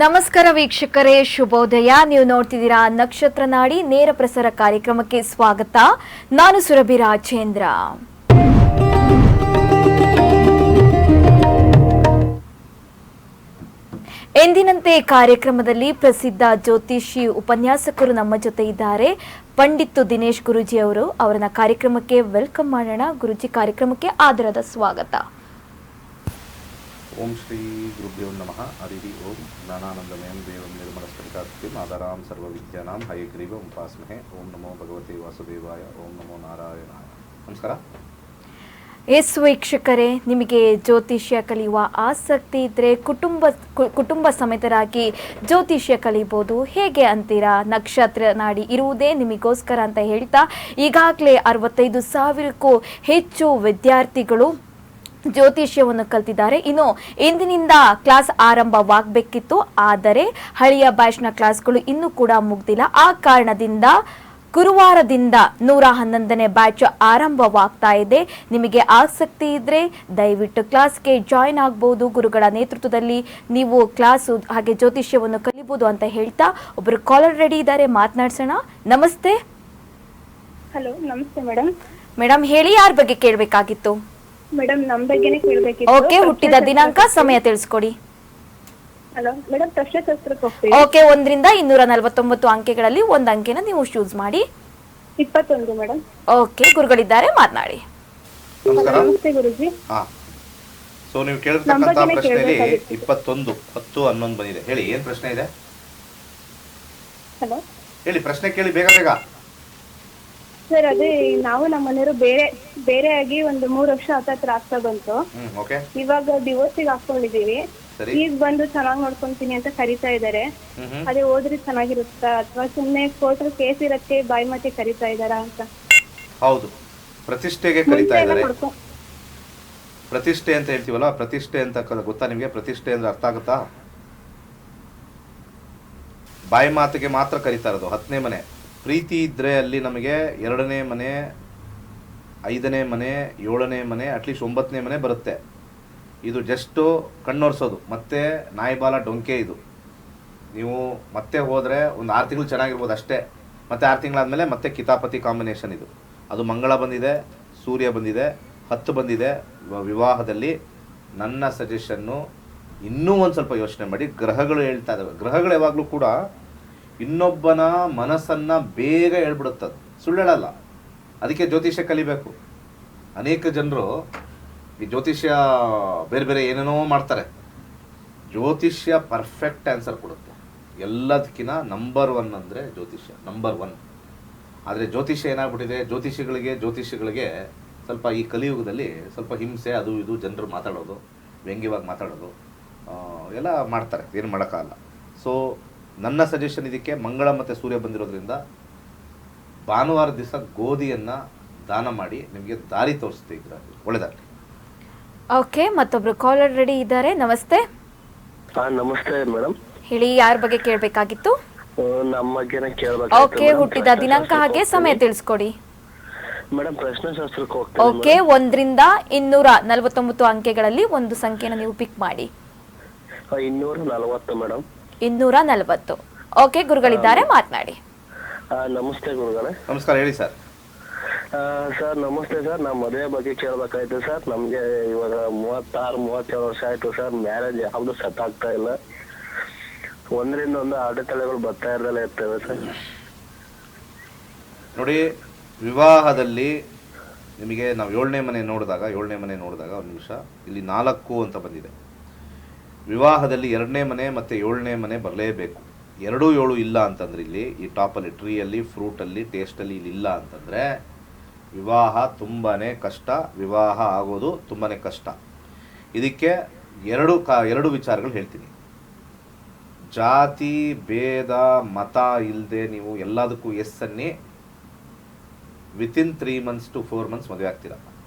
ನಮಸ್ಕಾರ ವೀಕ್ಷಕರೇ, ಶುಭೋದಯ. ನೀವು ನೋಡ್ತಿದ್ದೀರಾ ನಕ್ಷತ್ರ ನಾಡಿ ನೇರ ಪ್ರಸಾರ ಕಾರ್ಯಕ್ರಮಕ್ಕೆ ಸ್ವಾಗತ. ನಾನು ಸುರಭಿ ರಾಜೇಂದ್ರ. ಎಂದಿನಂತೆ ಕಾರ್ಯಕ್ರಮದಲ್ಲಿ ಪ್ರಸಿದ್ಧ ಜ್ಯೋತಿಷಿ ಉಪನ್ಯಾಸಕರು ನಮ್ಮ ಜೊತೆ ಇದ್ದಾರೆ. ಪಂಡಿತ್ ದಿನೇಶ್ ಗುರೂಜಿ ಅವರು. ಅವರನ್ನ ಕಾರ್ಯಕ್ರಮಕ್ಕೆ ವೆಲ್ಕಮ್ ಮಾಡೋಣ. ಗುರೂಜಿ, ಕಾರ್ಯಕ್ರಮಕ್ಕೆ ಆದರದ ಸ್ವಾಗತ. ಓಂ ಶ್ರೀ ಗುರುಭ್ಯೋ ನಮಃ. ಹರಿ ಓಂ. ಜ್ಞಾನಾನಂದಮಯಂ ದೇವಂ ನಿರ್ಮಲಸ್ಫಟಿಕಾಕೃತಿಂ ಆಧಾರಾಂ ಸರ್ವವಿದ್ಯಾನಾಂ ಹಯಗ್ರೀವಂ ಉಪಾಸ್ಮಹೇ. ಓಂ ನಮೋ ಭಗವತೆ ವಾಸುದೇವಾಯ. ಓಂ ನಮೋ ನಾರಾಯಣಾಯ. ನಮಸ್ಕಾರ. ಎಸ್ ವೀಕ್ಷಕರೇ, ನಿಮಗೆ ಜ್ಯೋತಿಷ್ಯ ಕಲಿಯುವ ಆಸಕ್ತಿ ಇದ್ದರೆ ಕುಟುಂಬ ಸಮೇತರಾಗಿ ಜ್ಯೋತಿಷ್ಯ ಕಲಿಬೋದು. ಹೇಗೆ ಅಂತೀರಾ? ನಕ್ಷತ್ರ ನಾಡಿ ಇರುವುದೇ ನಿಮಗೋಸ್ಕರ ಅಂತ ಹೇಳ್ತಾ ಈಗಾಗಲೇ 65,000ಕ್ಕೂ ಹೆಚ್ಚು ವಿದ್ಯಾರ್ಥಿಗಳು ಜ್ಯೋತಿಷ್ಯವನ್ನು ಕಲ್ತಿದ್ದಾರೆ. ಇನ್ನು ಇಂದಿನಿಂದ ಕ್ಲಾಸ್ ಆರಂಭವಾಗಬೇಕಿತ್ತು, ಆದರೆ ಹಳೆಯ ಬ್ಯಾಚ್ನ ಕ್ಲಾಸ್ಗಳು ಇನ್ನೂ ಕೂಡ ಮುಗ್ದಿಲ್ಲ. ಆ ಕಾರಣದಿಂದ ಗುರುವಾರದಿಂದ 111ನೇ ಬ್ಯಾಚ್ ಆರಂಭವಾಗ್ತಾ ಇದೆ. ನಿಮಗೆ ಆಸಕ್ತಿ ಇದ್ರೆ ದಯವಿಟ್ಟು ಕ್ಲಾಸ್ಗೆ ಜಾಯಿನ್ ಆಗ್ಬೋದು. ಗುರುಗಳ ನೇತೃತ್ವದಲ್ಲಿ ನೀವು ಕ್ಲಾಸು ಹಾಗೆ ಜ್ಯೋತಿಷ್ಯವನ್ನು ಕಲಿಬಹುದು ಅಂತ ಹೇಳ್ತಾ ಒಬ್ಬರು ಕಾಲರ್ ರೆಡಿ ಇದ್ದಾರೆ, ಮಾತನಾಡ್ಸೋಣ. ನಮಸ್ತೆ. ಹಲೋ, ನಮಸ್ತೆ ಮೇಡಮ್. ಮೇಡಮ್ ಹೇಳಿ, ಯಾರ ಬಗ್ಗೆ ಕೇಳಬೇಕಾಗಿತ್ತು? ಮೇಡಮ್ ನಮ್ಮ ಬಗ್ಗೆನೇ ಕೇಳಬೇಕಿತ್ತು. ಓಕೆ, ಹುಟ್ಟಿದ ದಿನಾಂಕ, ಸಮಯ ತಿಳಿಸ್ಕೊಡಿ. ಹಲೋ ಮೇಡಮ್, ತಕ್ಷಶಾಸ್ತ್ರಕ್ಕೆ ಹೋಗ್ತೀವಿ. ಓಕೆ, 1ರಿಂದ 249 ಅಂಕೆಗಳಲ್ಲಿ ಒಂದು ಅಂಕೆನ ನೀವು ಚೂಸ್ ಮಾಡಿ. 21 ಮೇಡಮ್. ಓಕೆ, ಗುರುಗಳಿದ್ದಾರೆ, ಮಾತನಾಡಿ. ನಮಸ್ಕಾರ. ನಮಸ್ತೆ ಗುರುಜಿ. ಸೊ ನೀವು ಕೇಳಿರ್ತಕ್ಕಂಥ ಪ್ರಶ್ನೆಯಲ್ಲಿ 21, 10, 11 ಬಂದಿದೆ. ಹೇಳಿ, ಏನ್ ಪ್ರಶ್ನೆ ಇದೆ? ಹಲೋ ಹೇಳಿ, ಪ್ರಶ್ನೆ ಕೇಳಿ, ಬೇಗ ಬೇಗ. ಸರ್, ಅದೇ ನಾವು ನಮ್ಮ ಮನೆಯವರು ಬೇರೆ ಆಗಿ ಒಂದು 3 ವರ್ಷ ಹತ್ರ ಆಗ್ತಾ ಬಂತು. ಓಕೆ. ಇವಾಗ ಡಿವೋರ್ಸಿಗೆ ಹಾಕೊಂಡಿದೀವಿ. ಈಗ ಬಂದು ಚೆನ್ನಾಗಿ ನೋಡ್ಕೊಂತೀನಿ ಅಂತ ಕರಿತಾ ಇದಾರೆ. ಅದೇ ಹೋದ್ರೆ ಚೆನ್ನಾಗಿರುತ್ತಾ ಅಥವಾ ಸುಮ್ನೆ ಕೋರ್ಟ್ ಕೇಸ್ ಇರತ್ತೆ ಬಾಯಿ ಮಾತಿ ಕರಿತಾ ಇದಾರ ಅಂತ? ಹೌದು, ಪ್ರತಿಷ್ಠೆಗೆ ಕರೀತಾ ಇದ್ದಾರೆ. ಪ್ರತಿಷ್ಠೆ ಅಂತ ಹೇಳ್ತೀವಲ್ಲ, ಪ್ರತಿಷ್ಠೆ ಅಂತ ಗೊತ್ತಾ ನಿಮಗೆ? ಪ್ರತಿಷ್ಠೆ ಅಂದ್ರೆ ಅರ್ಥ ಆಗುತ್ತಾ? ಬಾಯಿ ಮಾತಿಗೆ ಮಾತ್ರ ಕರೀತಾ ಇರೋದು. 10ನೇ ಮನೆ ಪ್ರೀತಿ ಇದ್ರೆ ಅಲ್ಲಿ ನಮಗೆ 2ನೇ ಮನೆ, 5ನೇ ಮನೆ, 7ನೇ ಮನೆ, ಅಟ್ಲೀಸ್ಟ್ 9ನೇ ಮನೆ ಬರುತ್ತೆ. ಇದು ಜಸ್ಟು ಕಣ್ಣೊರ್ಸೋದು. ಮತ್ತೆ ನಾಯಿಬಾಲ ಡೊಂಕೆ ಇದು. ನೀವು ಮತ್ತೆ ಹೋದರೆ ಒಂದು 6 ತಿಂಗಳು ಚೆನ್ನಾಗಿರ್ಬೋದು ಅಷ್ಟೇ. ಮತ್ತೆ 6 ತಿಂಗಳಾದಮೇಲೆ ಮತ್ತೆ ಕಿತಾಪತಿ ಕಾಂಬಿನೇಷನ್ ಇದು. ಅದು ಮಂಗಳ ಬಂದಿದೆ, ಸೂರ್ಯ ಬಂದಿದೆ, 10 ಬಂದಿದೆ. ವಿವಾಹದಲ್ಲಿ ನನ್ನ ಸಜೆಷನ್ನು ಇನ್ನೂ ಒಂದು ಸ್ವಲ್ಪ ಯೋಚನೆ ಮಾಡಿ. ಗ್ರಹಗಳು ಹೇಳ್ತಾ ಇದ್ದಾವೆ. ಗ್ರಹಗಳು ಯಾವಾಗಲೂ ಕೂಡ ಇನ್ನೊಬ್ಬನ ಮನಸ್ಸನ್ನು ಬೇಗ ಹೇಳ್ಬಿಡುತ್ತದು, ಸುಳ್ಳು ಹೇಳಲ್ಲ. ಅದಕ್ಕೆ ಜ್ಯೋತಿಷ್ಯ ಕಲಿಬೇಕು. ಅನೇಕ ಜನರು ಈ ಜ್ಯೋತಿಷ್ಯ ಬೇರೆ ಬೇರೆ ಏನೇನೋ ಮಾಡ್ತಾರೆ. ಜ್ಯೋತಿಷ್ಯ ಪರ್ಫೆಕ್ಟ್ ಆನ್ಸರ್ ಕೊಡುತ್ತೆ. ಎಲ್ಲದಕ್ಕಿಂತ ನಂಬರ್ 1 ಅಂದರೆ ಜ್ಯೋತಿಷ್ಯ, ನಂಬರ್ 1. ಆದರೆ ಜ್ಯೋತಿಷ್ಯ ಏನಾಗ್ಬಿಟ್ಟಿದೆ, ಜ್ಯೋತಿಷಿಗಳಿಗೆ ಸ್ವಲ್ಪ ಈ ಕಲಿಯುಗದಲ್ಲಿ ಸ್ವಲ್ಪ ಹಿಂಸೆ, ಅದು ಇದು, ಜನರು ಮಾತಾಡೋದು, ವ್ಯಂಗ್ಯವಾಗಿ ಮಾತಾಡೋದು ಎಲ್ಲ ಮಾಡ್ತಾರೆ. ಏನು ಮಾಡೋಕ್ಕಾಗಲ್ಲ. ಸೊ ನನ್ನ ಸಜೆಷನ್ ಇದಕ್ಕೆ, ಮಂಗಳ ಮತ್ತು ಸೂರ್ಯ ಬಂದಿರೋದ್ರಿಂದ ಭಾನುವಾರ ದಿವಸ ಗೋಧಿಯನ್ನು ದಾನ ಮಾಡಿ ನಿಮಗೆ ದಾರಿ ತೋರಿಸ್ತೀರ. ಒಳ್ಳೆದಾಗಲಿ. ಓಕೆ, ಮತ್ತೊಬ್ರು ಕಾಲರ್ ರೆಡಿ ಇದ್ದಾರೆ. ನಮಸ್ತೆ. ನಮಸ್ತೆ ಮೇಡಮ್. ಹೇಳಿ, ಯಾರ ಬಗ್ಗೆ ಕೇಳಬೇಕಾಗಿತ್ತು? ನಮ್ಮ ಬಗ್ಗೆನೇ ಕೇಳಬೇಕು. ಓಕೆ, ಹುಟ್ಟಿದ ದಿನಾಂಕ ಹಾಗೆ ಸಮಯ ತಿಳಿಸ್ಕೊಡಿ. ಮೇಡಮ್ ಪ್ರಶ್ನೆಶಾಸ್ತ್ರಕ್ಕೆ ಹೋಗ್ತೀನಿ. ಓಕೆ, 1ರಿಂದ 249 ಅಂಕೆಗಳಲ್ಲಿ ಒಂದು ಸಂಖ್ಯೆನ ನೀವು ಪಿಕ್ ಮಾಡಿ. 240 ಮೇಡಮ್. 240. ಓಕೆ, ಗುರುಗಳಿದ್ದಾರೆ, ಮಾತನಾಡಿ. ನಮಸ್ತೆ ಗುರುಗಳೇ. ನಮಸ್ಕಾರ, ಹೇಳಿ ಸರ್. ಸರ್ ನಮಸ್ತೆ ಸರ್. ನಮ್ಮ ಮದುವೆ ಬಗ್ಗೆ ಕೇಳಬೇಕಾಯ್ತು ಸರ್. ನಮಗೆ ಇವಾಗ 36-37 ವರ್ಷ ಆಯ್ತು ಸರ್. ಮ್ಯಾರೇಜ್ ಯಾವುದು ಸೆಟ್ ಆಗ್ತಾ ಇಲ್ಲ. ಒಂದರಿಂದ ಒಂದು ಅಡೆತಡೆಗಳು ಬರ್ತಾ ಇರದಲ್ಲೇ ಇರ್ತೇವೆ ಸರ್. ನೋಡಿ, ವಿವಾಹದಲ್ಲಿ ನಿಮಗೆ ನಾವು 7ನೇ ಮನೆ ನೋಡಿದಾಗ ಒಂದು ನಿಮಿಷ, ಇಲ್ಲಿ 4 ಅಂತ ಬಂದಿದೆ. ವಿವಾಹದಲ್ಲಿ 2ನೇ ಮನೆ ಮತ್ತು 7ನೇ ಮನೆ ಬರಲೇಬೇಕು. 2, 7 ಇಲ್ಲ ಅಂತಂದ್ರೆ ಇಲ್ಲಿ ಈ ಟಾಪಲ್ಲಿ, ಟ್ರೀಯಲ್ಲಿ, ಫ್ರೂಟಲ್ಲಿ, ಟೇಸ್ಟಲ್ಲಿ ಇಲ್ಲಿ ಇಲ್ಲ ಅಂತಂದರೆ ವಿವಾಹ ತುಂಬಾ ಕಷ್ಟ. ವಿವಾಹ ಆಗೋದು ತುಂಬಾ ಕಷ್ಟ. ಇದಕ್ಕೆ ಎರಡು ವಿಚಾರಗಳು ಹೇಳ್ತೀನಿ. ಜಾತಿ ಭೇದ ಮತ ಇಲ್ಲದೆ ನೀವು ಎಲ್ಲದಕ್ಕೂ ಎಸ್ ಅನ್ನಿ ವಿತಿನ್ 3 months to 4 months ಮದುವೆ ಆಗ್ತೀರ.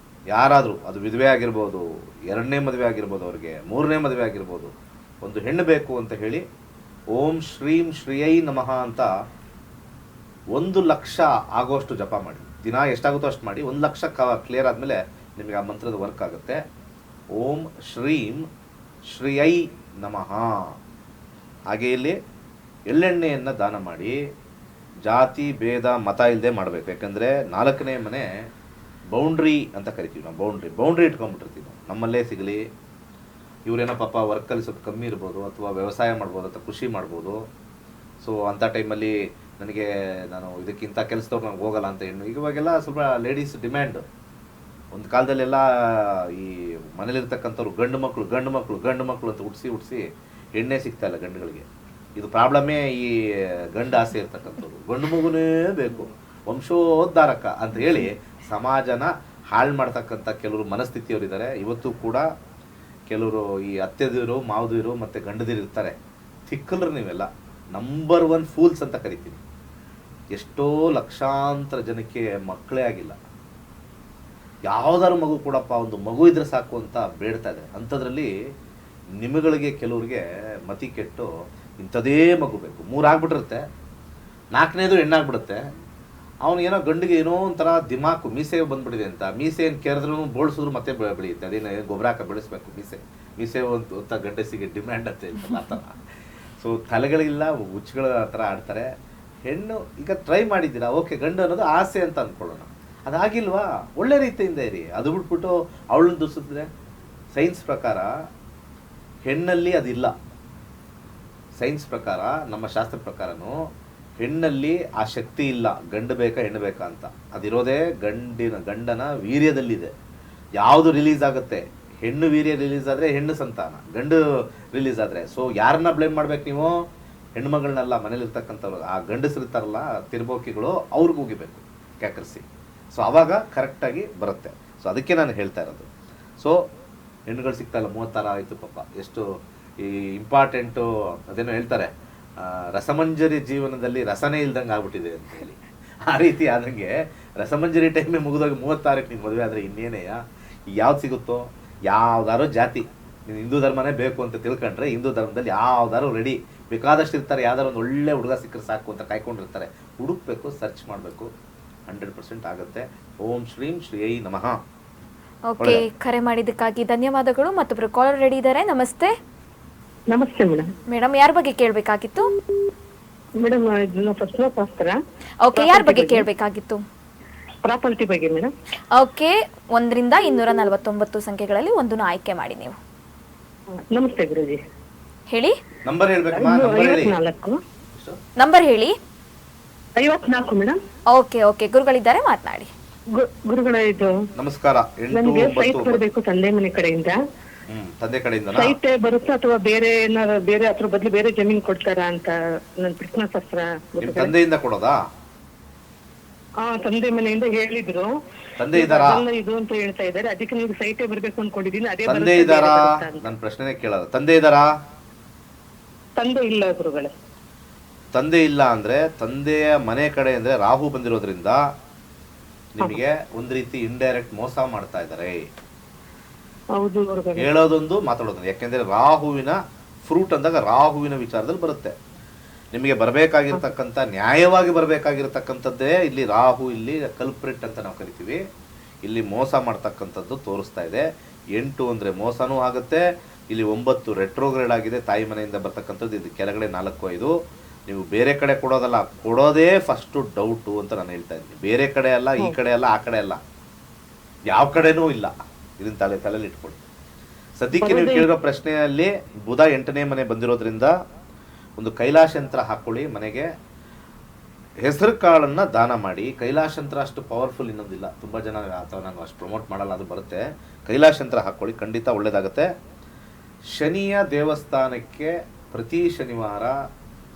ಯಾರಾದರೂ, ಅದು ವಿಧವೆ ಆಗಿರ್ಬೋದು, 2ನೇ ಮದುವೆ ಆಗಿರ್ಬೋದು, ಅವ್ರಿಗೆ 3ನೇ ಮದುವೆ ಆಗಿರ್ಬೋದು, ಒಂದು ಹೆಣ್ಣು ಬೇಕು ಅಂತ ಹೇಳಿ ಓಂ ಶ್ರೀಂ ಶ್ರೀಯೈ ನಮಃ ಅಂತ 1 ಲಕ್ಷ ಆಗೋಷ್ಟು ಜಪ ಮಾಡಿ. ದಿನ ಎಷ್ಟಾಗುತ್ತೋ ಅಷ್ಟು ಮಾಡಿ. 1 ಲಕ್ಷ ಕ್ಲಿಯರ್ ಆದಮೇಲೆ ನಿಮಗೆ ಆ ಮಂತ್ರದ ವರ್ಕ್ ಆಗುತ್ತೆ. ಓಂ ಶ್ರೀಂ ಶ್ರೀಯೈ ನಮಃ ಹಾಗೆ ಇಲ್ಲಿ ಎಳ್ಳೆಣ್ಣೆಯನ್ನು ದಾನ ಮಾಡಿ, ಜಾತಿ ಭೇದ ಮತ ಇಲ್ಲದೆ ಮಾಡಬೇಕು. ಯಾಕಂದರೆ 4ನೇ ಮನೆ ಬೌಂಡ್ರಿ ಅಂತ ಕರಿತೀವಿ ನಾವು. ಬೌಂಡ್ರಿ ಇಟ್ಕೊಂಡ್ಬಿಟ್ಟಿರ್ತೀವಿ ನಾವು, ನಮ್ಮಲ್ಲೇ ಸಿಗಲಿ, ಇವರೇನೋ ಪಾಪ ವರ್ಕಲ್ಲಿ ಸ್ವಲ್ಪ ಕಮ್ಮಿ ಇರ್ಬೋದು, ಅಥವಾ ವ್ಯವಸಾಯ ಮಾಡ್ಬೋದು, ಅಥವಾ ಕೃಷಿ ಮಾಡ್ಬೋದು. ಸೊ ಅಂಥ ಟೈಮಲ್ಲಿ ನಾನು ಇದಕ್ಕಿಂತ ಕೆಲಸದವ್ರು ನನಗೆ ಹೋಗಲ್ಲ ಅಂತ ಹೆಣ್ಣು. ಇವಾಗೆಲ್ಲ ಸ್ವಲ್ಪ ಲೇಡೀಸ್ ಡಿಮ್ಯಾಂಡ್. ಒಂದು ಕಾಲದಲ್ಲೆಲ್ಲ ಈ ಮನೇಲಿರ್ತಕ್ಕಂಥವ್ರು ಗಂಡು ಮಕ್ಕಳು ಅಂತ ಹುಟ್ಟಿಸಿ ಹೆಣ್ಣೆ ಸಿಗ್ತಾ ಇಲ್ಲ ಗಂಡುಗಳಿಗೆ. ಇದು ಪ್ರಾಬ್ಲಮ್ಮೇ ಈ ಗಂಡು ಆಸೆ ಇರ್ತಕ್ಕಂಥದ್ದು. ಗಂಡು ಮಗುನೇ ಬೇಕು, ವಂಶೋದ್ಧಾರಕ ಅಂತ ಹೇಳಿ ಸಮಾಜನ ಹಾಳು ಮಾಡ್ತಕ್ಕಂಥ ಕೆಲವರು ಮನಸ್ಥಿತಿಯವರಿದ್ದಾರೆ. ಇವತ್ತು ಕೂಡ ಕೆಲವರು ಈ ಅತ್ತೆದಿರು, ಮಾವದಿರು ಮತ್ತು ಗಂಡದಿರು ಇರ್ತಾರೆ. ತಿಕ್ಕಲ್ರು ನೀವೆಲ್ಲ ನಂಬರ್ 1 ಫೂಲ್ಸ್ ಅಂತ ಕರಿತೀನಿ. ಎಷ್ಟೋ ಲಕ್ಷಾಂತರ ಜನಕ್ಕೆ ಮಕ್ಕಳೇ ಆಗಿಲ್ಲ. ಯಾವುದಾದ್ರು ಮಗು ಕೂಡಪ್ಪ, ಒಂದು ಮಗು ಇದ್ರೆ ಸಾಕು ಅಂತ ಬೇಡ್ತಾ ಇದೆ. ಅಂಥದ್ರಲ್ಲಿ ನಿಮಗಳಿಗೆ ಕೆಲವ್ರಿಗೆ ಮತಿ ಕೆಟ್ಟು ಇಂಥದೇ ಮಗು ಬೇಕು. 3 ಆಗ್ಬಿಟ್ಟಿರುತ್ತೆ, 4ನೇದು ಹೆಣ್ಣಾಗ್ಬಿಡುತ್ತೆ. ಅವನಿಗೇನೋ ಗಂಡಿಗೆ ಏನೋ ಒಂಥರ ದಿಮಾಕು, ಮೀಸೆ ಬಂದ್ಬಿಟ್ಟಿದೆ ಅಂತ. ಮೀಸೆ ಏನು ಕೆರೆದ್ರೂ ಬೋಳ್ಸಿದ್ರು ಮತ್ತೆ ಬೆಳೆಯುತ್ತೆ. ಅದೇನು ಗೊಬ್ಬರ ಹಾಕಿ ಬೆಳೆಸ್ಬೇಕು. ಮೀಸೆ ಒಂದು ಗಂಡಸಿಗೆ ಡಿಮ್ಯಾಂಡ್ ಅಂತ ಹೇಳ್ತಲ್ಲ ಆ ಥರ. ಸೊ ತಲೆಗಳಿಲ್ಲ, ಹುಚ್ಚುಗಳ ಥರ ಆಡ್ತಾರೆ. ಹೆಣ್ಣು ಈಗ ಟ್ರೈ ಮಾಡಿದ್ದೀರಾ, ಓಕೆ, ಗಂಡು ಅನ್ನೋದು ಆಸೆ ಅಂತ ಅಂದ್ಕೊಳ್ಳೋಣ. ಅದಾಗಿಲ್ವಾ, ಒಳ್ಳೆ ರೀತಿಯಿಂದ ಇರಿ. ಅದು ಬಿಟ್ಬಿಟ್ಟು ಅವಳನ್ನ ದುಸಿದ್ರೆ, ಸೈನ್ಸ್ ಪ್ರಕಾರ ಹೆಣ್ಣಲ್ಲಿ ಅದಿಲ್ಲ. ಸೈನ್ಸ್ ಪ್ರಕಾರ, ನಮ್ಮ ಶಾಸ್ತ್ರ ಪ್ರಕಾರನೂ ಹೆಣ್ಣಲ್ಲಿ ಆ ಶಕ್ತಿ ಇಲ್ಲ. ಗಂಡು ಬೇಕಾ ಹೆಣ್ಣು ಬೇಕಾ ಅಂತ. ಅದಿರೋದೇ ಗಂಡನ ವೀರ್ಯದಲ್ಲಿದೆ. ಯಾವುದು ರಿಲೀಸ್ ಆಗುತ್ತೆ, ಹೆಣ್ಣು ವೀರ್ಯ ರಿಲೀಸ್ ಆದರೆ ಹೆಣ್ಣು ಸಂತಾನ, ಗಂಡು ರಿಲೀಸ್ ಆದರೆ. ಸೊ ಯಾರನ್ನ ಬ್ಲೇಮ್ ಮಾಡ್ಬೇಕು ನೀವು? ಹೆಣ್ಮಗಳನ್ನೆಲ್ಲ, ಮನೇಲಿರ್ತಕ್ಕಂಥವ್ರು, ಆ ಗಂಡಸರಿರ್ತಾರಲ್ಲ ತಿರ್ಬೋಕಿಗಳು, ಅವ್ರಿಗೆ ಹೋಗಿಬೇಕು ಕ್ಯಾಕರಿಸಿ. ಸೊ ಆವಾಗ ಕರೆಕ್ಟಾಗಿ ಬರುತ್ತೆ. ಸೊ ಅದಕ್ಕೆ ನಾನು ಹೇಳ್ತಾ ಇರೋದು. ಸೊ ಹೆಣ್ಣುಗಳು ಸಿಗ್ತಾಯಿಲ್ಲ, 36 ಆಯಿತು ಪಾಪ. ಎಷ್ಟು ಈ ಇಂಪಾರ್ಟೆಂಟು, ಅದೇನೋ ಹೇಳ್ತಾರೆ, ರಸಮಂಜರಿ ಜೀವನದಲ್ಲಿ ರಸನೇ ಇಲ್ದಂಗೆ ಆಗ್ಬಿಟ್ಟಿದೆ ಅಂತ ಹೇಳಿ. ಆ ರೀತಿ ಆದಂಗೆ ರಸಮಂಜರಿ ಟೈಮೇ ಮುಗಿದೋಗಿ 36ಕ್ಕೆ ನೀನು ಮದುವೆ ಆದರೆ ಇನ್ನೇನೆಯ ಯಾವ್ದು ಸಿಗುತ್ತೋ, ಯಾವ್ದಾರೋ ಜಾತಿ, ನೀನು ಹಿಂದೂ ಧರ್ಮನೇ ಬೇಕು ಅಂತ ತಿಳ್ಕೊಂಡ್ರೆ ಹಿಂದೂ ಧರ್ಮದಲ್ಲಿ ಯಾವ್ದಾರು ರೆಡಿ ಬೇಕಾದಷ್ಟು ಇರ್ತಾರೆ. ಯಾವ್ದಾರು ಒಂದು ಒಳ್ಳೆ ಹುಡುಗ ಸಿಕ್ಕರೆ ಸಾಕು ಅಂತ ಕಾಯ್ಕೊಂಡಿರ್ತಾರೆ. ಹುಡುಕ್ಬೇಕು, ಸರ್ಚ್ ಮಾಡಬೇಕು, 100% ಆಗುತ್ತೆ. ಓಂ ಶ್ರೀಂ ಶ್ರೀ ನಮಃ. ಓಕೆ, ಕರೆ ಮಾಡಿದ್ದಕ್ಕಾಗಿ ಧನ್ಯವಾದಗಳು. ಮತ್ತೊಬ್ರು ಕಾಲರ್ ರೆಡಿ ಇದ್ದಾರೆ. ನಮಸ್ತೆ. ನಮಸ್ತೆ ಮೇಡಮ್. ಮೇಡಮ್, ಯಾರ ಬಗ್ಗೆ ಕೇಳಬೇಕಾಗಿತ್ತು? ಮೇಡಮ್, ಇದು ಫಸ್ಟ್ ಕ್ಲಾಸ್ತರ. ಓಕೆ, ಯಾರ ಬಗ್ಗೆ ಕೇಳಬೇಕಾಗಿತ್ತು? ಪ್ರಾಪರ್ಟಿ ಬಗ್ಗೆ ಮೇಡಮ್. ಓಕೆ, 1 ರಿಂದ 249 ಸಂಖ್ಯೆಗಳಲ್ಲಿ ಒಂದನ್ನು ಆಯ್ಕೆ ಮಾಡಿ ನೀವು. ನಮಸ್ತೆ ಗುರುಜಿ. ಹೇಳಿ. ನಂಬರ್ ಹೇಳ್ಬೇಕಮ್ಮ, ನಂಬರ್ ಹೇಳಿ. 54 ನಂಬರ್ ಹೇಳಿ. 54 ಮೇಡಮ್. ಓಕೆ ಓಕೆ, ಗುರುಗಳಿದ್ದಾರೆ, ಮಾತನಾಡಿ. ಗುರುಗಳ, ಇದು ನಮಸ್ಕಾರ. ನನಗೆ ಸೈಟ್ ಬರಬೇಕು ತಂದೆ ಮನೆ ಕಡೆಯಿಂದ. ತಂದೆ ಕಡೆಯಿಂದ ಸೈಟ್ ಬರುತ್ತಾ ಅಥವಾ ಬೇರೆ ಏನಾದ್ರು, ಬೇರೆ ಅದ್ರ ಬದಲು ಬೇರೆ ಜಮೀನ್ ಕೊಡ್ತಾರಾ ಅಂತ ನನ್ನ ಪ್ರಶ್ನಾಶಾಸ್ತ್ರ. ತಂದೆಯಿಂದ ಕೊಡೋದಾ? ತಂದೆ ಮನೆಯಿಂದ ಹೇಳಿದ್ರು. ತಂದೆ ಇದ್ದಾರಾ? ಇದು ಅಂತ ಹೇಳ್ತಾ ಇದ್ದಾರೆ. ಅದಕ್ಕೆ ನೀವು ಸೈಟೇ ಬರ್ಬೇಕು ಅನ್ಕೊಂಡಿದೀನಿ. ಅದೇ ತಂದೆ ಇದ್ದಾರಾ? ನನ್ನ ಪ್ರಶ್ನೆ ಕೇಳೋದು. ತಂದೆ ಇದ್ದಾರಾ? ತಂದೆ ಇಲ್ಲ ಗುರುಗಳೇ. ತಂದೆ ಇಲ್ಲ ಅಂದ್ರೆ, ತಂದೆಯ ಮನೆ ಕಡೆ ಅಂದ್ರೆ ರಾಹು ಬಂದಿರೋದ್ರಿಂದ ನಿಮಗೆ ಒಂದ್ ರೀತಿ ಇಂಡೈರೆಕ್ಟ್ ಮೋಸ ಮಾಡ್ತಾ ಇದ್ದಾರೆ. ಹೌದು ಗುರುಗಳೇ. ಹೇಳೋದೊಂದು, ಮಾತಾಡೋದೊಂದು. ಯಾಕೆಂದ್ರೆ ರಾಹುವಿನ ಫ್ರೂಟ್ ಅಂದಾಗ ರಾಹುವಿನ ವಿಚಾರದಲ್ಲಿ ಬರುತ್ತೆ. ನಿಮಗೆ ಬರಬೇಕಾಗಿರ್ತಕ್ಕಂಥ, ನ್ಯಾಯವಾಗಿ ಬರಬೇಕಾಗಿರ್ತಕ್ಕಂಥದ್ದೇ ಇಲ್ಲಿ ರಾಹು, ಇಲ್ಲಿ ಕಲ್ಪ್ರಿಟ್ ಅಂತ ನಾವು ಕರಿತೀವಿ. ಇಲ್ಲಿ ಮೋಸ ಮಾಡ್ತಕ್ಕಂಥದ್ದು ತೋರಿಸ್ತಾ ಇದೆ. 8 ಅಂದರೆ ಮೋಸನೂ ಆಗುತ್ತೆ. ಇಲ್ಲಿ 9 ರೆಟ್ರೋಗ್ರೇಡ್ ಆಗಿದೆ, ತಾಯಿ ಮನೆಯಿಂದ ಬರ್ತಕ್ಕಂಥದ್ದು. ಇದು ಕೆಳಗಡೆ 4, 5. ನೀವು ಬೇರೆ ಕಡೆ ಕೊಡೋದಲ್ಲ, ಕೊಡೋದೇ ಫಸ್ಟು ಡೌಟು ಅಂತ ನಾನು ಹೇಳ್ತಾ ಇದ್ದೀನಿ. ಬೇರೆ ಕಡೆ ಅಲ್ಲ, ಈ ಕಡೆ ಅಲ್ಲ, ಆ ಕಡೆ ಅಲ್ಲ, ಯಾವ ಕಡೆನೂ ಇಲ್ಲ. ಇದನ್ನ ತಲೆಯಲ್ಲಿ ಇಟ್ಕೊಳ್ಳಿ. ಸದ್ಯಕ್ಕೆ ನೀವು ಕೇಳಿರೋ ಪ್ರಶ್ನೆಯಲ್ಲಿ ಬುಧ 8ನೇ ಮನೆ ಬಂದಿರೋದ್ರಿಂದ ಒಂದು ಕೈಲಾಶಯಂತ್ರ ಹಾಕೊಳ್ಳಿ ಮನೆಗೆ. ಹೆಸರು ಕಾಳನ್ನು ದಾನ ಮಾಡಿ. ಕೈಲಾಶಯಂತ್ರ ಅಷ್ಟು ಪವರ್ಫುಲ್ ಇನ್ನೊಂದಿಲ್ಲ. ತುಂಬ ಜನ ಅಥವಾ ನಾನು ಅಷ್ಟು ಪ್ರಮೋಟ್ ಮಾಡಲ್ಲ, ಅದು ಬರುತ್ತೆ. ಕೈಲಾಶಯಂತ್ರ ಹಾಕ್ಕೊಳ್ಳಿ, ಖಂಡಿತ ಒಳ್ಳೆಯದಾಗುತ್ತೆ. ಶನಿಯ ದೇವಸ್ಥಾನಕ್ಕೆ ಪ್ರತಿ ಶನಿವಾರ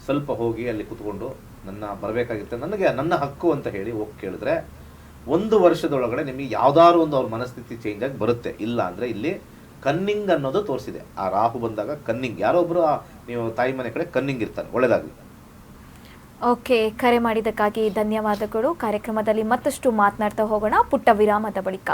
ಸ್ವಲ್ಪ ಹೋಗಿ ಅಲ್ಲಿ ಕೂತ್ಕೊಂಡು ನನ್ನ ಬರಬೇಕಾಗಿರುತ್ತೆ, ನನಗೆ ನನ್ನ ಹಕ್ಕು ಅಂತ ಹೇಳಿ ಹೋಗಿ ಕೇಳಿದ್ರೆ 1 ವರ್ಷದೊಳಗಡೆ ನಿಮಗೆ ಯಾವ್ದಾದ್ರು ಒಂದು ಅವ್ರ ಮನಸ್ಥಿತಿ ಚೇಂಜ್ ಆಗಿ ಬರುತ್ತೆ. ಇಲ್ಲ ಅಂದರೆ ಇಲ್ಲಿ ಕನ್ನಿಂಗ್ ಅನ್ನೋದು ತೋರಿಸಿದೆ. ಆ ರಾಹು ಬಂದಾಗ ಕನ್ನಿಂಗ್, ಯಾರೊಬ್ಬರು ನೀವು ತಾಯಿ ಮನೆ ಕಡೆ ಕನ್ನಿಂಗ್ ಇರ್ತಾರೆ. ಒಳ್ಳೆಯದಾಗಲಿ. ಓಕೆ, ಕರೆ ಮಾಡಿದ್ದಕ್ಕಾಗಿ ಧನ್ಯವಾದಗಳು. ಕಾರ್ಯಕ್ರಮದಲ್ಲಿ ಮತ್ತಷ್ಟು ಮಾತನಾಡ್ತಾ ಹೋಗೋಣ ಪುಟ್ಟ ವಿರಾಮದ ಬಳಿಕ.